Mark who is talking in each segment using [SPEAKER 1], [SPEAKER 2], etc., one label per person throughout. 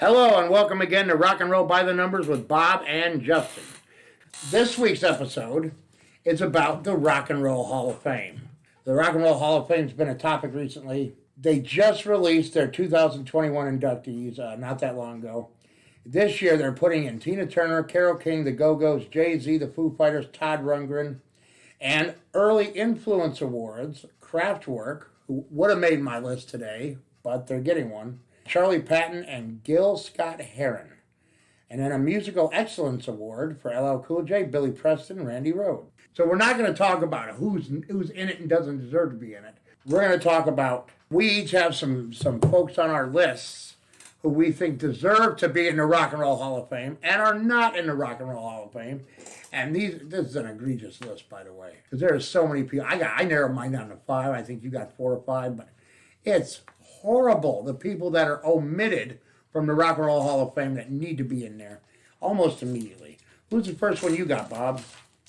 [SPEAKER 1] Hello and welcome again to Rock and Roll by the Numbers with Bob and Justin. This week's episode is about the Rock and Roll Hall of Fame. The Rock and Roll Hall of Fame has been a topic recently. They just released their 2021 inductees not that long ago. This year they're putting in Tina Turner, Carole King, the Go-Go's, Jay-Z, the Foo Fighters, Todd Rundgren, and Early Influence Awards, Kraftwerk, who would have made my list today, but they're getting one, Charlie Patton, and Gil Scott-Heron. And then a Musical Excellence Award for LL Cool J, Billy Preston, Randy Rhoads. So we're not going to talk about who's in it and doesn't deserve to be in it. We're going to talk about, we each have some folks on our lists who we think deserve to be in the Rock and Roll Hall of Fame and are not in the Rock and Roll Hall of Fame. And this is an egregious list, by the way, because there are so many people. I narrowed mine down to 5. I think you got 4 or 5, but it's horrible, the people that are omitted from the Rock and Roll Hall of Fame that need to be in there almost immediately. Who's the first one you got, Bob?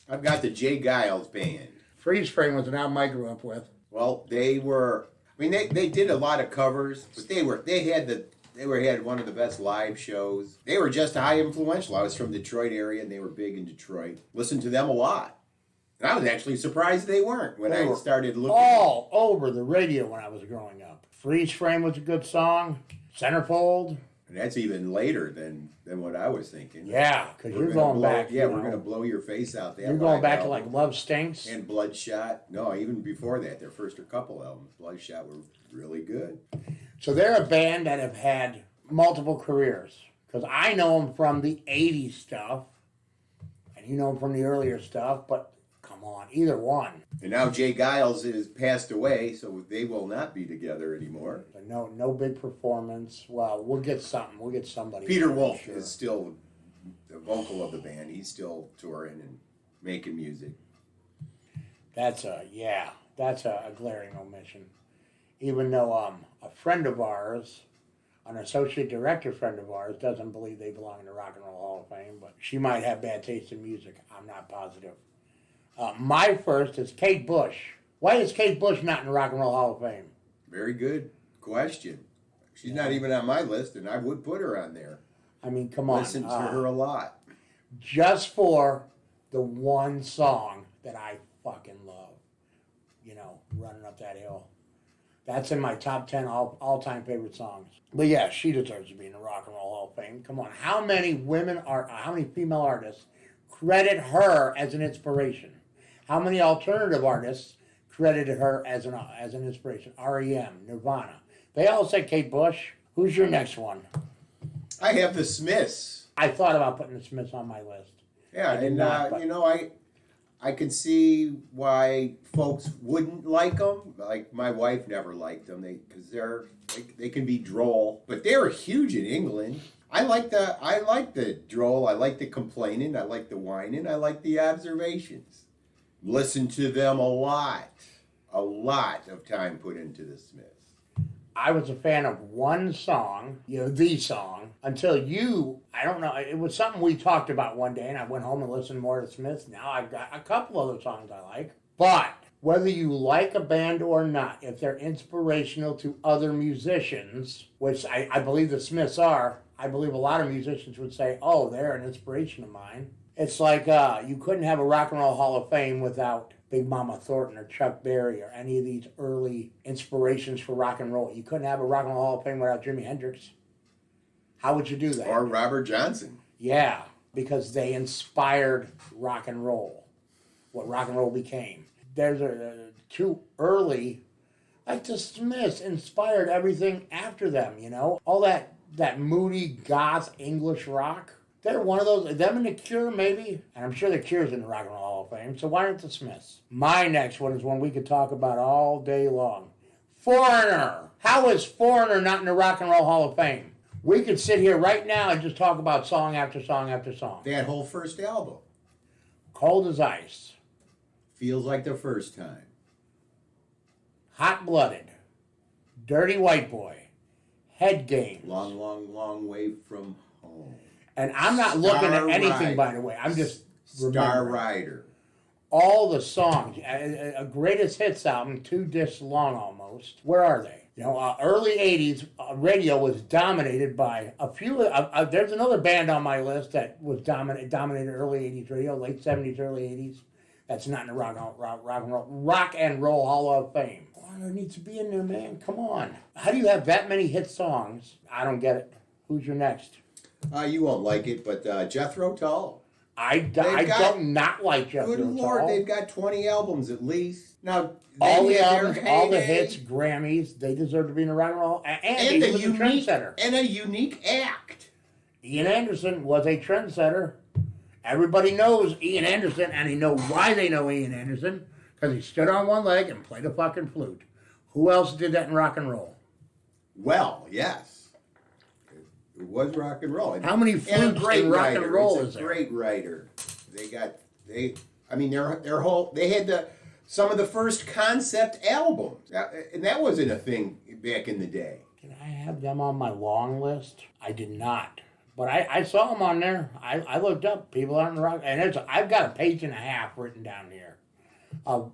[SPEAKER 2] I've got the Jay Giles Band.
[SPEAKER 1] Freeze Frame was an album I grew up with.
[SPEAKER 2] Well, they did a lot of covers, but they had one of the best live shows. They were just high influential. I was from the Detroit area, and they were big in Detroit. Listened to them a lot. And I was actually surprised they weren't when I started looking.
[SPEAKER 1] All over the radio when I was growing up. Freeze Frame was a good song. Centerfold.
[SPEAKER 2] And that's even later than what I was thinking.
[SPEAKER 1] Yeah, because you're going back.
[SPEAKER 2] Yeah, we're going to blow your face out.
[SPEAKER 1] You're going back to like Love Stinks.
[SPEAKER 2] And Bloodshot. No, even before that, their first couple albums, Bloodshot, were really good.
[SPEAKER 1] So they're a band that have had multiple careers. Because I know them from the 80s stuff. And you know them from the earlier stuff. But come on, either one.
[SPEAKER 2] And now Jay Giles has passed away, so they will not be together anymore.
[SPEAKER 1] No big performance. Well, we'll get something. We'll get somebody.
[SPEAKER 2] Peter Wolf is still the vocal of the band. He's still touring and making music.
[SPEAKER 1] That's a glaring omission. Even though a friend of ours, an associate director friend of ours, doesn't believe they belong in the Rock and Roll Hall of Fame, but she might have bad taste in music. I'm not positive. My first is Kate Bush. Why is Kate Bush not in the Rock and Roll Hall of Fame?
[SPEAKER 2] Very good question. She's not even on my list, and I would put her on there.
[SPEAKER 1] I mean, come on.
[SPEAKER 2] Listen to her a lot.
[SPEAKER 1] Just for the one song that I fucking love. Running Up That Hill. That's in my top 10 all-time favorite songs. But yeah, she deserves to be in the Rock and Roll Hall of Fame. Come on, how many female artists credit her as an inspiration? How many alternative artists credited her as an inspiration? R.E.M., Nirvana. They all say Kate Bush. Who's your next one?
[SPEAKER 2] I have the Smiths.
[SPEAKER 1] I thought about putting the Smiths on my list.
[SPEAKER 2] Yeah, I can see why folks wouldn't like them. Like my wife never liked them because they can be droll, but they were huge in England. I like the droll. I like the complaining. I like the whining. I like the observations. Listen to them a lot of time put into the Smiths.
[SPEAKER 1] I was a fan of one song, the song, until I don't know, it was something we talked about one day, and I went home and listened more to Smiths. Now I've got a couple other songs I like. But whether you like a band or not, if they're inspirational to other musicians, which I believe the Smiths are, I believe a lot of musicians would say, oh, they're an inspiration of mine. It's like you couldn't have a Rock and Roll Hall of Fame without Big Mama Thornton or Chuck Berry or any of these early inspirations for rock and roll. You couldn't have a Rock and Roll Hall of Fame without Jimi Hendrix. How would you do that?
[SPEAKER 2] Or Robert Johnson.
[SPEAKER 1] Yeah, because they inspired rock and roll, what rock and roll became. There's too early, like the Smiths inspired everything after them, All that moody goth English rock. They're one of those, them and The Cure maybe, and I'm sure The Cure's in the Rock and Roll Hall of Fame, so why aren't the Smiths? My next one is one we could talk about all day long. Foreigner. How is Foreigner not in the Rock and Roll Hall of Fame? We could sit here right now and just talk about song after song after song.
[SPEAKER 2] That whole first album.
[SPEAKER 1] Cold as Ice.
[SPEAKER 2] Feels Like the First Time.
[SPEAKER 1] Hot Blooded. Dirty White Boy. Head Games.
[SPEAKER 2] Long, long, long way from home.
[SPEAKER 1] And I'm not looking at anything, by the way. I'm just
[SPEAKER 2] Star Rider.
[SPEAKER 1] All the songs. A greatest hits album, 2 discs long almost. Where are they? Early 80s radio was dominated by a few. There's another band on my list that was dominated early 80s radio, late 70s, early 80s. That's not in the rock and roll Hall of Fame. There needs to be in there, man. Come on. How do you have that many hit songs? I don't get it. Who's your next?
[SPEAKER 2] You won't like it, but Jethro Tull.
[SPEAKER 1] I don't not like Jethro Tull.
[SPEAKER 2] Good Lord, they've got 20 albums at least. Now,
[SPEAKER 1] all the albums, all the hits, Grammys, they deserve to be in the rock and roll. And a trendsetter.
[SPEAKER 2] And a unique act.
[SPEAKER 1] Ian Anderson was a trendsetter. Everybody knows Ian Anderson, and they know why they know Ian Anderson. Because he stood on one leg and played a fucking flute. Who else did that in rock and roll?
[SPEAKER 2] Well, yes. It was rock and roll.
[SPEAKER 1] How many flutes in rock and roll is there?
[SPEAKER 2] Great writer. They had some of the first concept albums. And that wasn't a thing back in the day.
[SPEAKER 1] Did I have them on my long list? I did not. But I saw them on there. I looked up people on the rock. And I've got a page and a half written down here of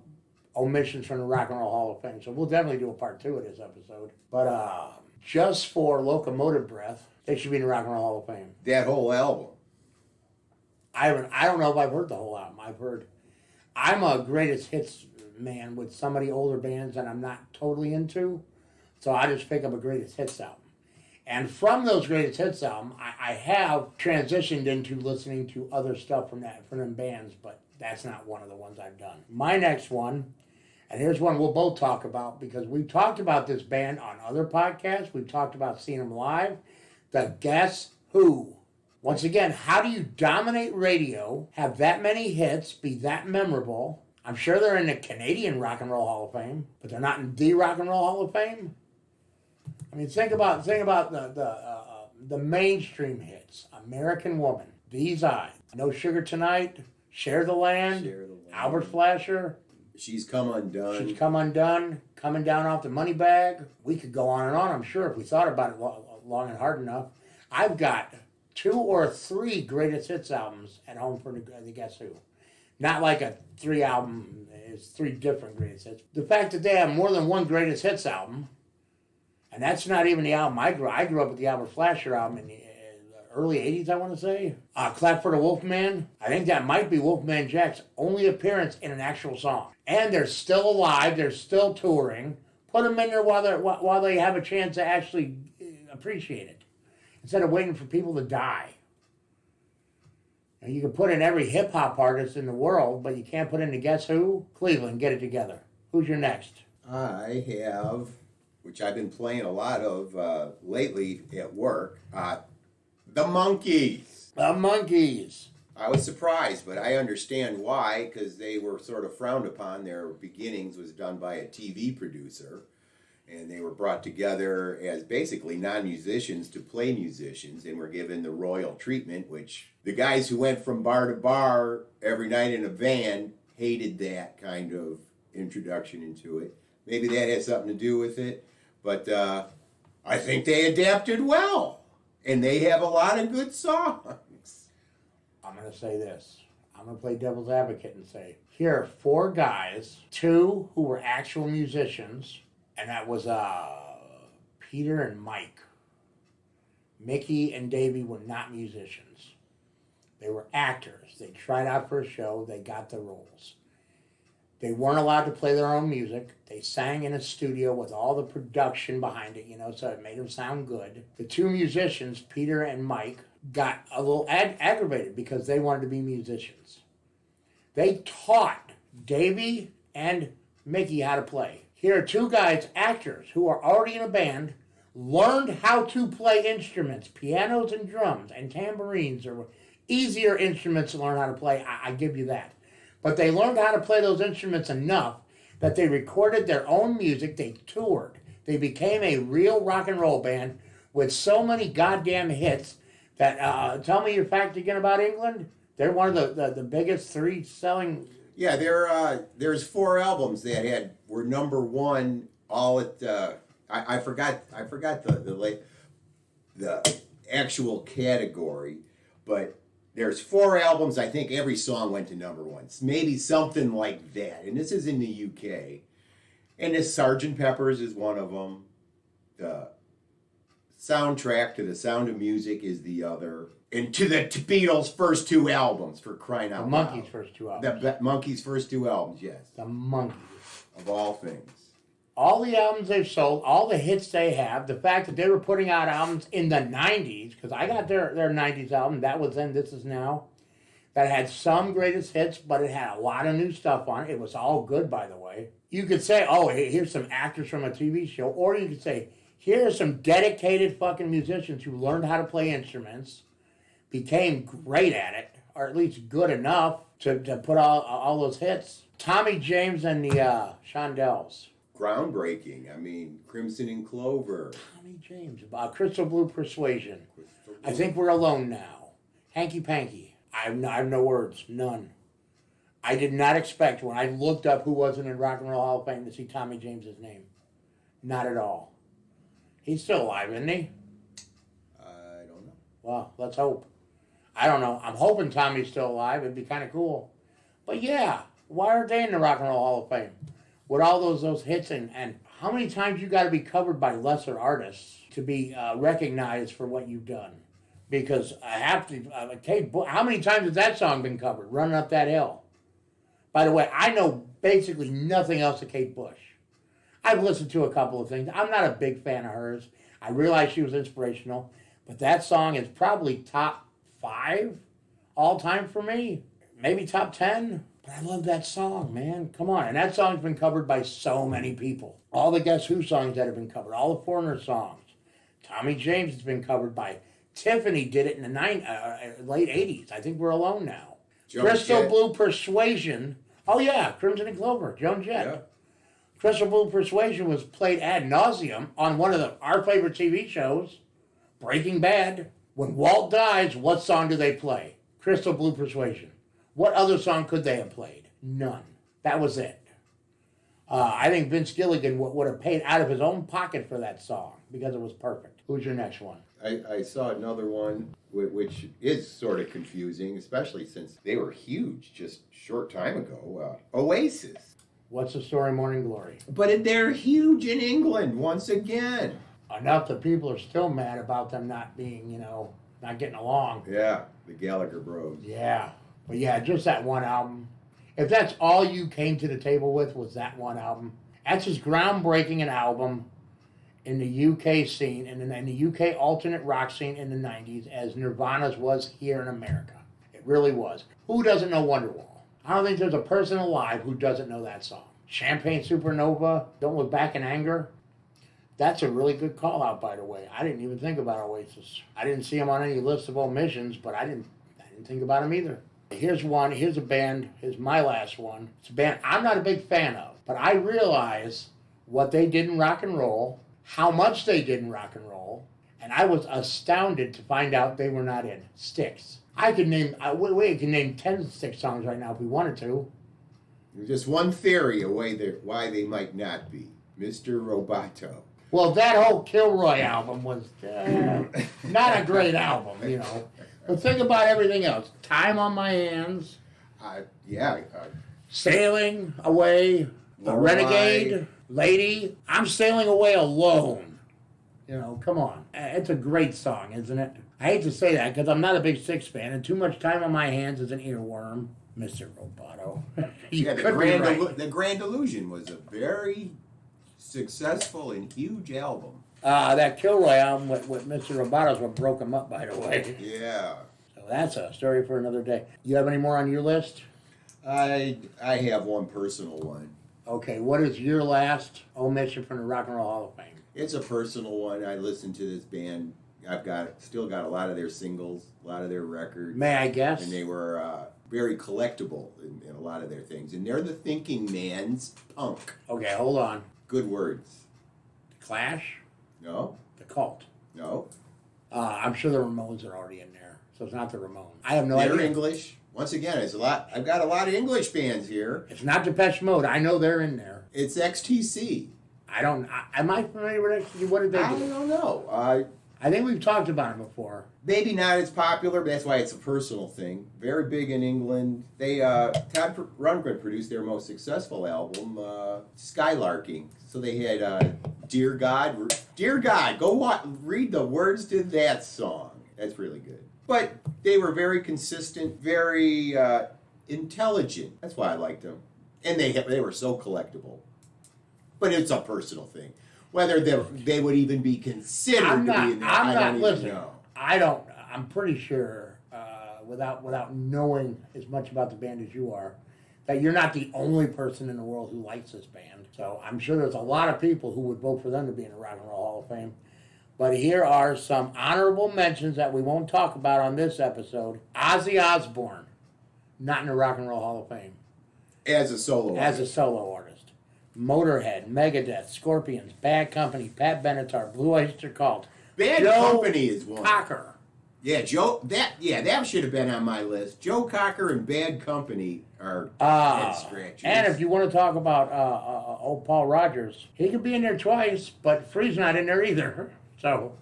[SPEAKER 1] omissions from the Rock and Roll Hall of Fame. So we'll definitely do a part 2 of this episode. But just for locomotive breath, they should be in the Rock and Roll Hall of Fame.
[SPEAKER 2] That whole album.
[SPEAKER 1] I don't know if I've heard the whole album. I'm a greatest hits man with some of the older bands that I'm not totally into. So I just pick up a greatest hits album. And from those greatest hits album, I have transitioned into listening to other stuff from them bands, but that's not one of the ones I've done. My next one, and here's one we'll both talk about because we've talked about this band on other podcasts. We've talked about seeing them live. The Guess Who. Once again, how do you dominate radio, have that many hits, be that memorable? I'm sure they're in the Canadian Rock and Roll Hall of Fame, but they're not in the Rock and Roll Hall of Fame. I mean, think about the mainstream hits. American Woman, These Eyes, No Sugar Tonight, Share the Land, Albert Flasher.
[SPEAKER 2] She's Come Undone.
[SPEAKER 1] Coming Down Off the Money Bag. We could go on and on, I'm sure, if we thought about it long and hard enough. I've got 2 or 3 greatest hits albums at home for the Guess Who. Not like a 3 album, it's 3 different greatest hits. The fact that they have more than one greatest hits album, and that's not even the album I grew up with the Albert Flasher album in the early 80s, I want to say. Clap for the Wolfman. I think that might be Wolfman Jack's only appearance in an actual song. And they're still alive. They're still touring. Put them in there while they have a chance to actually appreciate it. Instead of waiting for people to die. And you can put in every hip-hop artist in the world, but you can't put in the Guess Who? Cleveland, get it together. Who's your next?
[SPEAKER 2] I have, which I've been playing a lot of lately at work, the Monkees.
[SPEAKER 1] The Monkees.
[SPEAKER 2] I was surprised, but I understand why, because they were sort of frowned upon. Their beginnings was done by a TV producer, and they were brought together as basically non-musicians to play musicians, and were given the royal treatment, which the guys who went from bar to bar every night in a van hated that kind of introduction into it. Maybe that had something to do with it, but I think they adapted well. And they have a lot of good songs.
[SPEAKER 1] I'm going to say this. I'm going to play devil's advocate and say, here are 4 guys, 2 who were actual musicians, and that was Peter and Mike. Mickey and Davey were not musicians. They were actors. They tried out for a show. They got the roles. They weren't allowed to play their own music. They sang in a studio with all the production behind it, so it made them sound good. The 2 musicians, Peter and Mike, got a little aggravated because they wanted to be musicians. They taught Davey and Mickey how to play. Here are 2 guys, actors, who are already in a band, learned how to play instruments, pianos and drums and tambourines are easier instruments to learn how to play, I give you that. But they learned how to play those instruments enough that they recorded their own music, they toured. They became a real rock and roll band with so many goddamn hits that, tell me your fact again about England? They're one of the biggest 3 selling...
[SPEAKER 2] Yeah, there's 4 albums that were number 1 all at... I forgot the actual category, but... There's 4 albums, I think every song went to number 1. Maybe something like that. And this is in the UK. And this Sgt. Pepper's is one of them. the soundtrack to The Sound of Music is the other. And to the Beatles' first 2 albums, for crying out loud.
[SPEAKER 1] The Monkees' first 2 albums.
[SPEAKER 2] The Monkees' first 2 albums, yes.
[SPEAKER 1] The Monkees.
[SPEAKER 2] Of all things.
[SPEAKER 1] All the albums they've sold, all the hits they have, the fact that they were putting out albums in the 90s, because I got their 90s album, that was then, This Is Now, that had some greatest hits, but it had a lot of new stuff on it. It was all good, by the way. You could say, oh, here's some actors from a TV show, or you could say, here are some dedicated fucking musicians who learned how to play instruments, became great at it, or at least good enough to put all those hits. Tommy James and the Shondells.
[SPEAKER 2] Groundbreaking. I mean, Crimson and Clover.
[SPEAKER 1] Tommy James. Crystal Blue Persuasion. I Think We're Alone Now. Hanky Panky. I have no words. None. I did not expect when I looked up who wasn't in Rock and Roll Hall of Fame to see Tommy James's name. Not at all. He's still alive, isn't he?
[SPEAKER 2] I don't know.
[SPEAKER 1] Well, let's hope. I don't know. I'm hoping Tommy's still alive. It'd be kind of cool. But yeah, why aren't they in the Rock and Roll Hall of Fame? With all those hits and how many times you got to be covered by lesser artists to be recognized for what you've done? Because I have to, Kate, how many times has that song been covered, Running Up That Hill? By the way, I know basically nothing else of Kate Bush. I've listened to a couple of things. I'm not a big fan of hers. I realize she was inspirational, but that song is probably top 5 all time for me. Maybe top 10. But I love that song, man. Come on. And that song's been covered by so many people. All the Guess Who songs that have been covered. All the Foreigner songs. Tommy James has been covered by. Tiffany did it in the late 80s. I Think We're Alone Now. Crystal Blue Persuasion. Oh, yeah. Crimson and Clover. Joan Jett. Yeah. Crystal Blue Persuasion was played ad nauseum on one of our favorite TV shows, Breaking Bad. When Walt dies, what song do they play? Crystal Blue Persuasion. What other song could they have played? None. That was it. I think Vince Gilligan would have paid out of his own pocket for that song because it was perfect. Who's your next one?
[SPEAKER 2] I saw another one which is sort of confusing, especially since they were huge just a short time ago. Oasis.
[SPEAKER 1] What's the story, Morning Glory?
[SPEAKER 2] But they're huge in England once again.
[SPEAKER 1] Enough that people are still mad about them not being, not getting along.
[SPEAKER 2] Yeah, the Gallagher Bros.
[SPEAKER 1] Yeah. But yeah, just that one album. If that's all you came to the table with was that one album, that's as groundbreaking an album in the UK scene and in the UK alternate rock scene in the 90s as Nirvana's was here in America. It really was. Who doesn't know Wonderwall? I don't think there's a person alive who doesn't know that song. Champagne Supernova, Don't Look Back in Anger. That's a really good call out, by the way. I didn't even think about Oasis. I didn't see them on any list of omissions, but I didn't think about them either. Here's a band, here's my last one. It's a band I'm not a big fan of, but I realize what they did in rock and roll, how much they did in rock and roll, and I was astounded to find out they were not in Styx. I could name, we can name 10 Styx songs right now if we wanted to.
[SPEAKER 2] There's just one theory away there why they might not be. Mr. Roboto.
[SPEAKER 1] Well, that whole Kilroy album was not a great album, But think about everything else. Time on My Hands. Sailing Away. Renegade. Lady. I'm Sailing Away Alone. Come on. It's a great song, isn't it? I hate to say that because I'm not a big Styx fan, and Too Much Time on My Hands is an earworm. Mr. Roboto.
[SPEAKER 2] The Grand Illusion was a very successul and huge album.
[SPEAKER 1] That Kilroy album with Mr. Roboto's what broke him up, by the way.
[SPEAKER 2] Yeah.
[SPEAKER 1] So that's a story for another day. You have any more on your list?
[SPEAKER 2] I have one personal one.
[SPEAKER 1] Okay, what is your last omission from the Rock and Roll Hall of Fame?
[SPEAKER 2] It's a personal one. I listened to this band. I've still got a lot of their singles, a lot of their records.
[SPEAKER 1] May I guess?
[SPEAKER 2] And they were very collectible in a lot of their things. And they're the Thinking Man's Punk.
[SPEAKER 1] Okay, hold on.
[SPEAKER 2] Good words.
[SPEAKER 1] The Clash?
[SPEAKER 2] No.
[SPEAKER 1] The Cult?
[SPEAKER 2] No.
[SPEAKER 1] I'm sure the Ramones are already in there, so it's not the Ramones. I have no idea.
[SPEAKER 2] They're English. Once again, it's a lot. I've got a lot of English bands here.
[SPEAKER 1] It's not Depeche Mode. I know they're in there.
[SPEAKER 2] It's XTC.
[SPEAKER 1] Am I familiar with XTC? What did they do?
[SPEAKER 2] I don't know.
[SPEAKER 1] I think we've talked about him before.
[SPEAKER 2] Maybe not as popular, but that's why it's a personal thing. Very big in England. They Todd Rundgren produced their most successful album, Skylarking. So they had Dear God, go read the words to that song. That's really good. But they were very consistent, very intelligent. That's why I liked them. And they were so collectible. But it's a personal thing. Whether they would even be considered to be in there, I don't even know.
[SPEAKER 1] I'm pretty sure, without knowing as much about the band as you are, that you're not the only person in the world who likes this band. So I'm sure there's a lot of people who would vote for them to be in the Rock and Roll Hall of Fame. But here are some honorable mentions that we won't talk about on this episode. Ozzy Osbourne, not in the Rock and Roll Hall of Fame.
[SPEAKER 2] As a solo
[SPEAKER 1] artist. Motorhead, Megadeth, Scorpions, Bad Company, Pat Benatar, Blue Oyster Cult.
[SPEAKER 2] Bad Company is one.
[SPEAKER 1] Cocker.
[SPEAKER 2] Yeah, that should have been on my list. Joe Cocker and Bad Company are head scratchers.
[SPEAKER 1] And if you want to talk about old Paul Rogers, he could be in there twice, but Free's not in there either. So,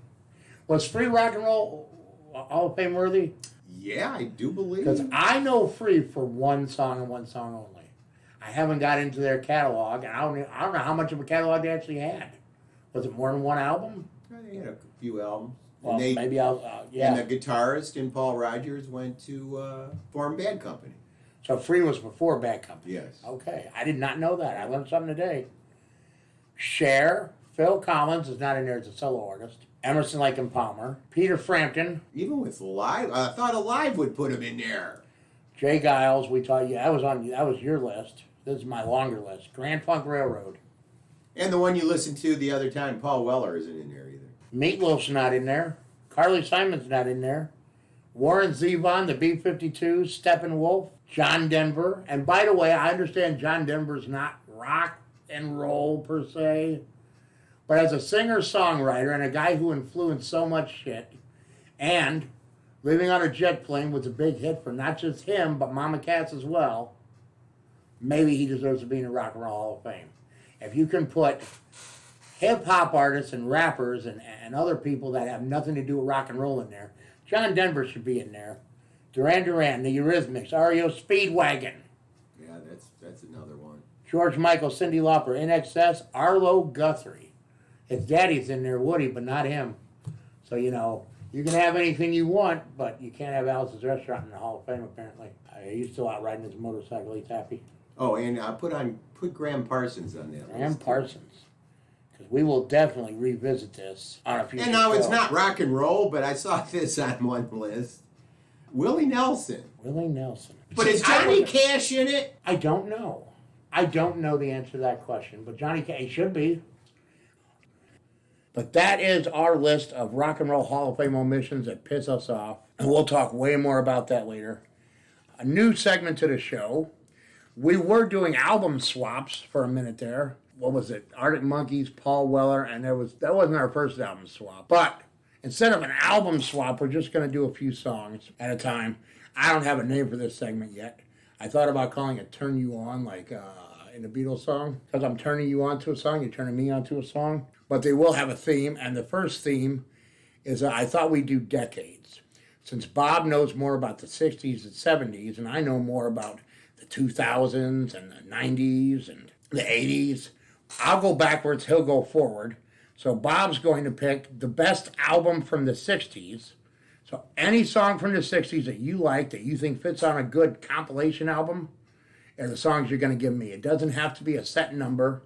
[SPEAKER 1] was Free Rock and Roll Hall of Fame worthy?
[SPEAKER 2] Yeah, I do believe.
[SPEAKER 1] Because I know Free for one song and one song only. I haven't got into their catalog, and I don't know how much of a catalog they actually had. Was it more than one album?
[SPEAKER 2] They had a few albums.
[SPEAKER 1] Well, maybe
[SPEAKER 2] yeah. And the guitarist in Paul Rogers went to form Bad Company.
[SPEAKER 1] So Free was before Bad Company?
[SPEAKER 2] Yes.
[SPEAKER 1] Okay, I did not know that. I learned something today. Cher, Phil Collins is not in there as a solo artist. Emerson, Lake and Palmer. Peter Frampton.
[SPEAKER 2] Even with Alive, I thought Alive would put him in there.
[SPEAKER 1] Jay Giles, we taught you, that was your list. This is my longer list. Grand Funk Railroad.
[SPEAKER 2] And the one you listened to the other time, Paul Weller, isn't in there either.
[SPEAKER 1] Meatloaf's not in there. Carly Simon's not in there. Warren Zevon, the B-52s, Steppenwolf, John Denver. And by the way, I understand John Denver's not rock and roll per se, but as a singer-songwriter and a guy who influenced so much shit, and Living on a Jet Plane was a big hit for not just him, but Mama Cass as well, maybe he deserves to be in the Rock and Roll Hall of Fame. If you can put hip-hop artists and rappers and other people that have nothing to do with rock and roll in there, John Denver should be in there. Duran Duran, the Eurythmics, REO Speedwagon.
[SPEAKER 2] Yeah, that's another one.
[SPEAKER 1] George Michael, Cyndi Lauper, INXS, Arlo Guthrie. His daddy's in there, Woody, but not him. So, you can have anything you want, but you can't have Alice's Restaurant in the Hall of Fame, apparently. He's still out riding his motorcycle. He's happy.
[SPEAKER 2] Oh, and put Graham Parsons on that
[SPEAKER 1] Graham
[SPEAKER 2] list.
[SPEAKER 1] Parsons. Because we will definitely revisit this on a future
[SPEAKER 2] And now
[SPEAKER 1] show.
[SPEAKER 2] it's not rock and roll, but I saw this on one list. Willie Nelson.
[SPEAKER 1] Willie Nelson.
[SPEAKER 2] But is Johnny Cash in it?
[SPEAKER 1] I don't know. I don't know the answer to that question, but Johnny Cash should be. But that is our list of Rock and Roll Hall of Fame omissions that piss us off. And we'll talk way more about that later. A new segment to the show. We were doing album swaps for a minute there. What was it? Arctic Monkeys, Paul Weller, and that wasn't our first album swap. But instead of an album swap, we're just going to do a few songs at a time. I don't have a name for this segment yet. I thought about calling it Turn You On, like in the Beatles song. Because I'm turning you on to a song, you're turning me on to a song. But they will have a theme, and the first theme is I thought we'd do decades. Since Bob knows more about the 60s and 70s, and I know more about the 2000s and the 90s and the 80s, I'll go backwards, he'll go forward. So Bob's going to pick the best album from the 60s. So any song from the 60s that you like, that you think fits on a good compilation album, are the songs you're going to give me. It doesn't have to be a set number.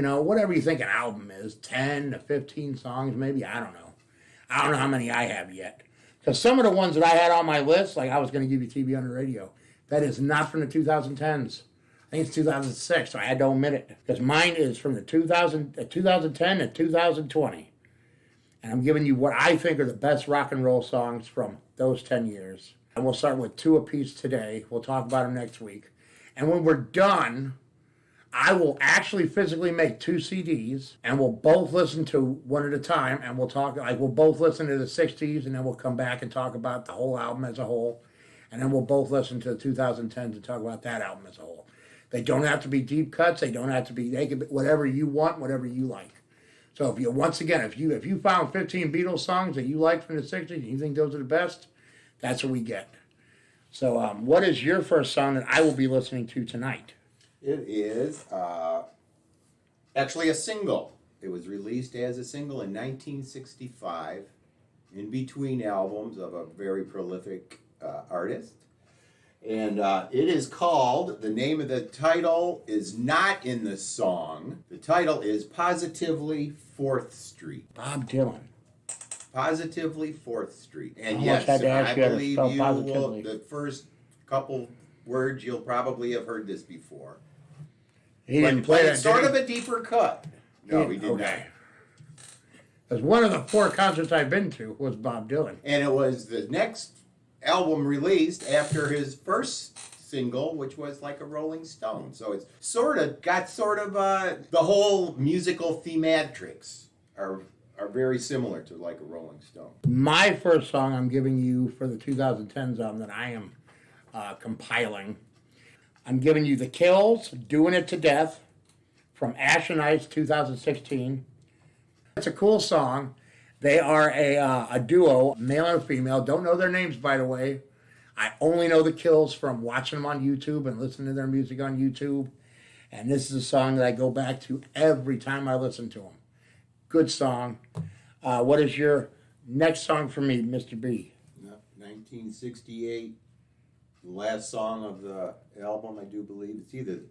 [SPEAKER 1] Whatever you think an album is, 10 to 15 songs maybe, I don't know. I don't know how many I have yet. Because some of the ones that I had on my list, like I was going to give you TV on the Radio, that is not from the 2010s. I think it's 2006, so I had to omit it. Because mine is from the 2010 to 2020. And I'm giving you what I think are the best rock and roll songs from those 10 years. And we'll start with two apiece today. We'll talk about them next week. And when we're done, I will actually physically make two CDs, and we'll both listen to one at a time, and we'll talk, we'll both listen to the 60s, and then we'll come back and talk about the whole album as a whole. And then we'll both listen to the 2010s and talk about that album as a whole. They don't have to be deep cuts. They can be whatever you want, whatever you like. So if you found 15 Beatles songs that you like from the 60s and you think those are the best, that's what we get. So what is your first song that I will be listening to tonight?
[SPEAKER 2] It is actually a single. It was released as a single in 1965, in between albums of a very prolific artist. And it is called, the name of the title is not in the song. The title is Positively 4th Street.
[SPEAKER 1] Bob Dylan.
[SPEAKER 2] Positively 4th Street. And
[SPEAKER 1] I had to ask
[SPEAKER 2] I
[SPEAKER 1] you
[SPEAKER 2] believe
[SPEAKER 1] to spell
[SPEAKER 2] you
[SPEAKER 1] positively.
[SPEAKER 2] will, the first couple words, you'll probably have heard this before.
[SPEAKER 1] He didn't play
[SPEAKER 2] but
[SPEAKER 1] that.
[SPEAKER 2] it's sort of a deeper cut. No, he did not.
[SPEAKER 1] Because one of the 4 concerts I've been to was Bob Dylan.
[SPEAKER 2] And it was the next album released after his first single, which was like a Rolling Stone. So it's got the whole musical thematics are very similar to like a Rolling Stone.
[SPEAKER 1] My first song I'm giving you for the 2010s album that I am compiling, I'm giving you The Kills, Doing It to Death, from Ash and Ice 2016. It's a cool song. They are a duo, male and female. Don't know their names, by the way. I only know The Kills from watching them on YouTube and listening to their music on YouTube. And this is a song that I go back to every time I listen to them. Good song. What is your next song for me, Mr. B?
[SPEAKER 2] 1968, the last song of the album, I do believe. It's either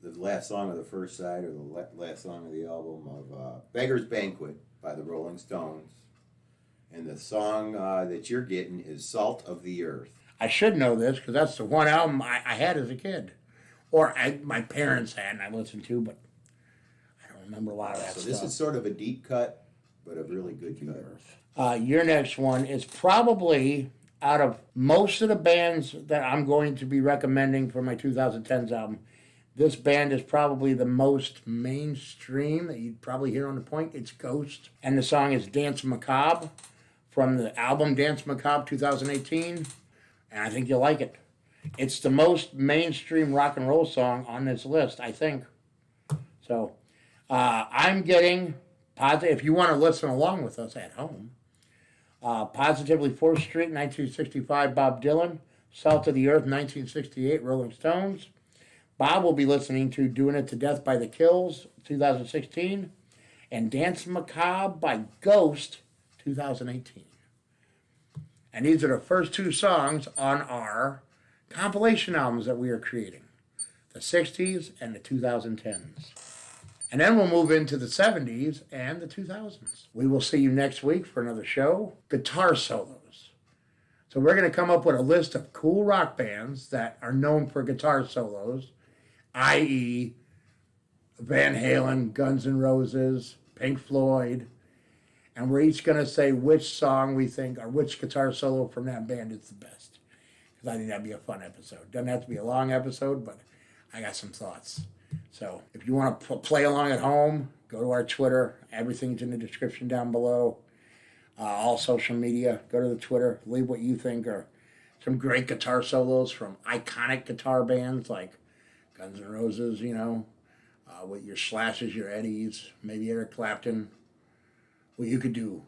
[SPEAKER 2] the last song of the first side or the last song of the album of Beggar's Banquet by the Rolling Stones. And the song that you're getting is Salt of the Earth.
[SPEAKER 1] I should know this because that's the one album I had as a kid. Or my parents had and I listened to, but I don't remember a lot of that stuff.
[SPEAKER 2] So this is sort of a deep cut, but a really good cut.
[SPEAKER 1] Your next one is probably, out of most of the bands that I'm going to be recommending for my 2010s album, this band is probably the most mainstream that you'd probably hear on the point. It's Ghost. And the song is Dance Macabre from the album Dance Macabre 2018. And I think you'll like it. It's the most mainstream rock and roll song on this list, I think. So I'm getting, if you want to listen along with us at home, Positively 4th Street, 1965, Bob Dylan. Salt of the Earth, 1968, Rolling Stones. Bob will be listening to Doing It to Death by The Kills, 2016, and Dance Macabre by Ghost, 2018. And these are the first 2 songs on our compilation albums that we are creating, the 60s and the 2010s. And then we'll move into the 70s and the 2000s. We will see you next week for another show, Guitar Solos. So we're going to come up with a list of cool rock bands that are known for guitar solos, i.e. Van Halen, Guns N' Roses, Pink Floyd, and we're each going to say which song we think or which guitar solo from that band is the best. Because I think that'd be a fun episode. Doesn't have to be a long episode, but I got some thoughts. So if you want to play along at home, go to our Twitter. Everything's in the description down below. All social media. Go to the Twitter. Leave what you think are some great guitar solos from iconic guitar bands like Guns N' Roses, with your Slashes, your Eddies, maybe Eric Clapton. Well, you could do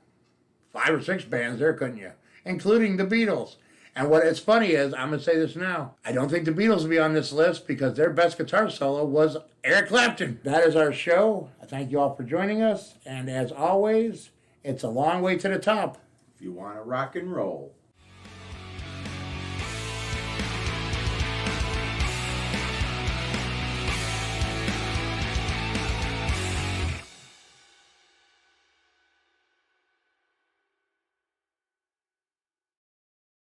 [SPEAKER 1] 5 or 6 bands there, couldn't you? Including the Beatles. And what is funny is, I'm going to say this now, I don't think the Beatles will be on this list because their best guitar solo was Eric Clapton. That is our show. I thank you all for joining us. And as always, it's a long way to the top.
[SPEAKER 2] If you want to rock and roll.